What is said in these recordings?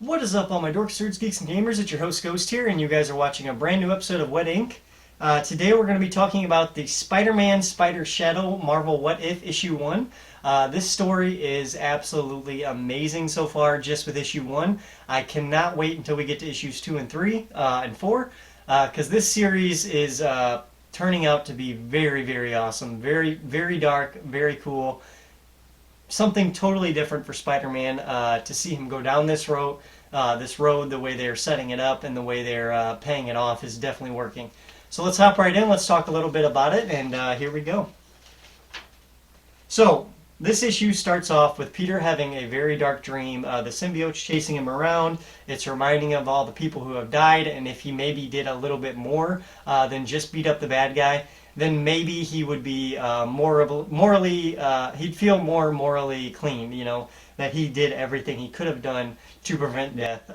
What is up, all my dorks, nerds, geeks, and gamers? It's your host, Ghost here, and you guys are watching a brand new episode of What Ink. Today we're going to be talking about the Spider-Man Spider Shadow Marvel What If Issue 1. This story is absolutely amazing so far just with Issue 1. I cannot wait until we get to Issues 2 and 3 and 4, because this series is turning out to be very, very awesome. Very, very dark, very cool. Something totally different for Spider-Man. To see him go down this road, the way they're setting it up and the way they're paying it off is definitely working. So let's hop right in. Let's talk a little bit about it, and here we go. So this issue starts off with Peter having a very dark dream. The symbiote's chasing him around. It's reminding him of all the people who have died, and if he maybe did a little bit more than just beat up the bad guy, then maybe he would be he'd feel more morally clean, you know, that he did everything he could have done to prevent death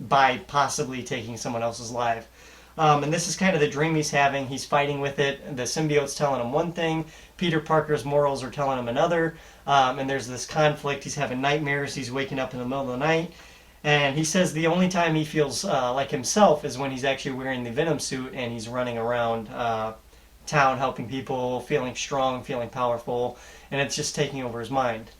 by possibly taking someone else's life. And this is kind of the dream he's having. He's fighting with it. The symbiote's telling him one thing. Peter Parker's morals are telling him another. And there's this conflict. He's having nightmares. He's waking up in the middle of the night. And he says the only time he feels like himself is when he's actually wearing the Venom suit and he's running around town helping people, feeling strong, feeling powerful, and it's just taking over his mind.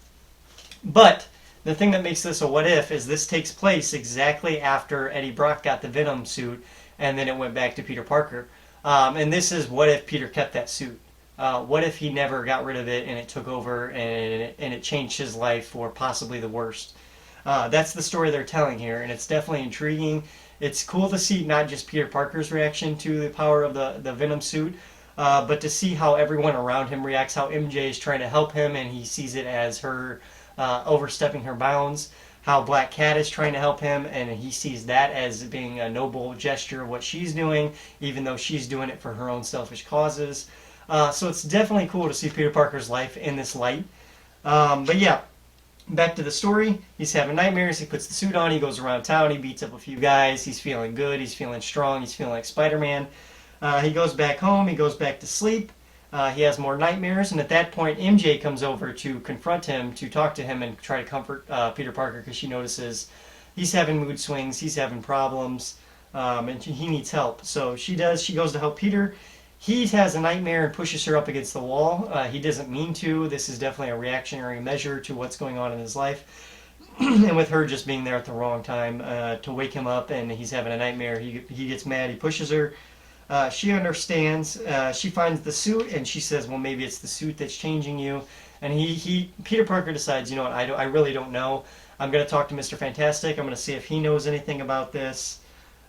But the thing that makes this a what if is this takes place exactly after Eddie Brock got the Venom suit, and then it went back to Peter Parker. And this is what if Peter kept that suit? What if he never got rid of it and it took over and it changed his life for possibly the worst? That's the story they're telling here, and it's definitely intriguing. It's cool to see not just Peter Parker's reaction to the power of the Venom suit, but to see how everyone around him reacts, how MJ is trying to help him and he sees it as her overstepping her bounds, how Black Cat is trying to help him and he sees that as being a noble gesture of what she's doing, even though she's doing it for her own selfish causes. So it's definitely cool to see Peter Parker's life in this light. But yeah, back to the story. He's having nightmares. He puts the suit on. He goes around town. He beats up a few guys. He's feeling good. He's feeling strong. He's feeling like Spider-Man. He goes back home. He goes back to sleep. He has more nightmares. And at that point, MJ comes over to confront him, to talk to him and try to comfort Peter Parker because she notices he's having mood swings. He's having problems. And he needs help. So she does. She goes to help Peter. He has a nightmare and pushes her up against the wall. He doesn't mean to. This is definitely a reactionary measure to what's going on in his life. And with her just being there at the wrong time to wake him up and he's having a nightmare, he gets mad. He pushes her. She understands. She finds the suit and she says, well, maybe it's the suit that's changing you. And Peter Parker decides, you know what, I really don't know. I'm going to talk to Mr. Fantastic. I'm going to see if he knows anything about this.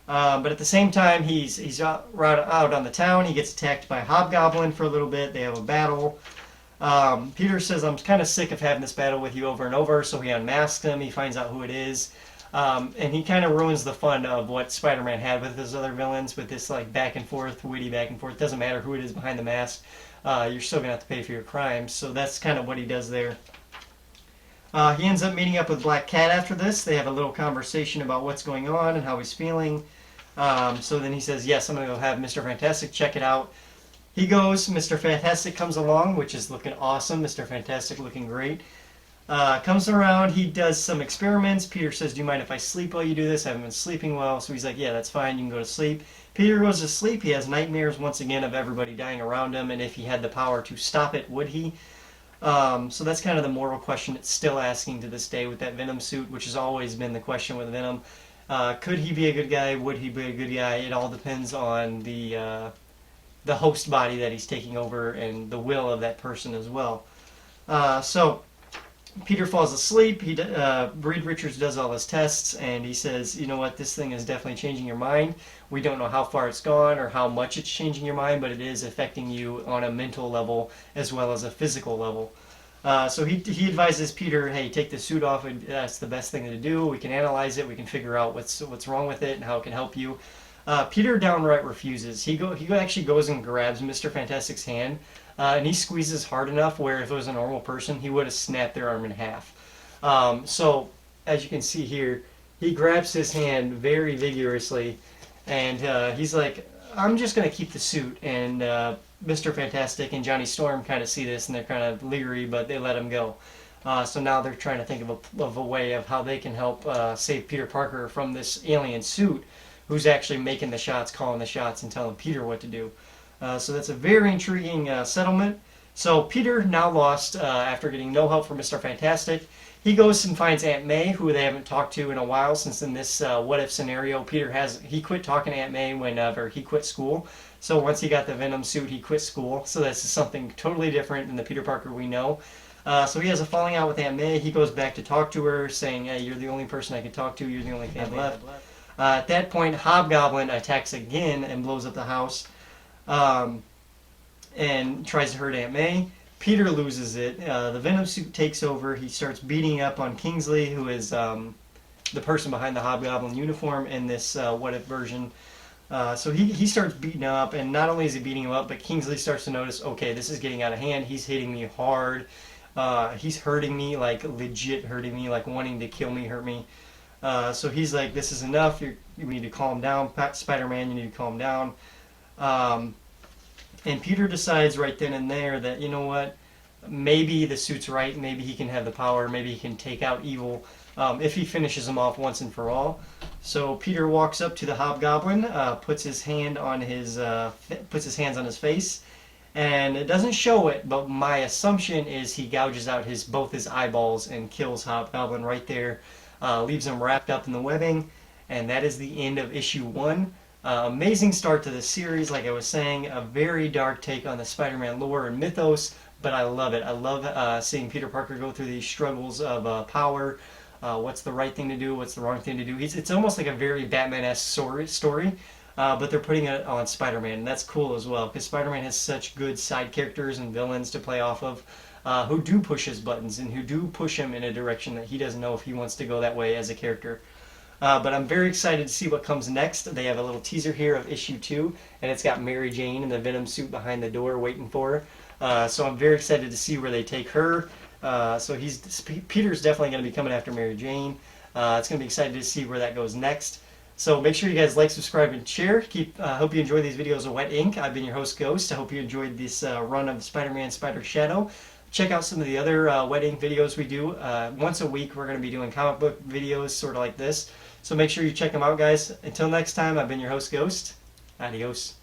But at the same time, he's out on the town. He gets attacked by a hobgoblin for a little bit. They have a battle. Peter says, I'm kind of sick of having this battle with you over and over, so he unmasks him. He finds out who it is. And he kind of ruins the fun of what Spider-Man had with his other villains, with this like back and forth, witty back and forth. Doesn't matter who it is behind the mask. You're still going to have to pay for your crimes. So that's kind of what he does there. He ends up meeting up with Black Cat after this. They have a little conversation about what's going on and how he's feeling. So then he says, yes, I'm going to go have Mr. Fantastic check it out. He goes, Mr. Fantastic comes along, which is looking awesome. Mr. Fantastic looking great. Comes around, he does some experiments. Peter says, do you mind if I sleep while you do this? I haven't been sleeping well. So he's like, yeah, that's fine. You can go to sleep. Peter goes to sleep. He has nightmares once again of everybody dying around him. And if he had the power to stop it, would he? So that's kind of the moral question it's still asking to this day with that Venom suit, which has always been the question with Venom. Could he be a good guy? Would he be a good guy? It all depends on the host body that he's taking over and the will of that person as well. So Peter falls asleep. Reed Richards does all his tests, and he says, you know what, this thing is definitely changing your mind. We don't know how far it's gone or how much it's changing your mind, but it is affecting you on a mental level as well as a physical level. So he advises Peter, hey, take the suit off. That's the best thing to do. We can analyze it. We can figure out what's wrong with it and how it can help you. Peter downright refuses. He actually goes and grabs Mr. Fantastic's hand, and he squeezes hard enough where if it was a normal person, he would have snapped their arm in half. So as you can see here, he grabs his hand very vigorously, and he's like, I'm just going to keep the suit. And Mr. Fantastic and Johnny Storm kind of see this, and they're kind of leery, but they let him go. So now they're trying to think of a way of how they can help save Peter Parker from this alien suit who's actually making the shots, calling the shots, and telling Peter what to do. So that's a very intriguing settlement. So Peter, now lost after getting no help from Mr. Fantastic, he goes and finds Aunt May, who they haven't talked to in a while, since in this what if scenario, he quit talking to Aunt May whenever he quit school. So once he got the Venom suit, he quit school. So this is something totally different than the Peter Parker we know. So he has a falling out with Aunt May. He goes back to talk to her, saying, "Hey, you're the only person I can talk to. You're the only fan left." At that point, Hobgoblin attacks again and blows up the house, and tries to hurt Aunt May. Peter loses it. The Venom suit takes over. He starts beating up on Kingsley, who is the person behind the Hobgoblin uniform in this what if version. So he starts beating him up, and not only is he beating him up, but Kingsley starts to notice, okay, this is getting out of hand. He's hitting me hard. He's hurting me, like legit hurting me, like wanting to kill me, hurt me. So he's like, this is enough. You need to calm down, Spider-Man. You need to calm down. And Peter decides right then and there that, you know what, maybe the suit's right. Maybe he can have the power. Maybe he can take out evil if he finishes him off once and for all. So Peter walks up to the Hobgoblin, puts his hands on his face, and it doesn't show it, but my assumption is he gouges out both his eyeballs and kills Hobgoblin right there, leaves him wrapped up in the webbing, and that is the end of issue 1. Amazing start to the series, like I was saying, a very dark take on the Spider-Man lore and mythos, but I love it. I love seeing Peter Parker go through these struggles of power. What's the right thing to do? What's the wrong thing to do? It's almost like a very Batman-esque story, but they're putting it on Spider-Man, and that's cool as well, because Spider-Man has such good side characters and villains to play off of, who do push his buttons and who do push him in a direction that he doesn't know if he wants to go that way as a character. But I'm very excited to see what comes next. They have a little teaser here of issue 2, and it's got Mary Jane in the Venom suit behind the door waiting for her. So I'm very excited to see where they take her. So Peter's definitely going to be coming after Mary Jane. It's going to be excited to see where that goes next. So make sure you guys like, subscribe, and share. Hope you enjoy these videos of Wet Ink. I've been your host, Ghost. I hope you enjoyed this run of Spider-Man Spider Shadow. Check out some of the other Wet Ink videos we do. Once a week, we're going to be doing comic book videos sort of like this. So make sure you check them out, guys. Until next time, I've been your host, Ghost. Adios.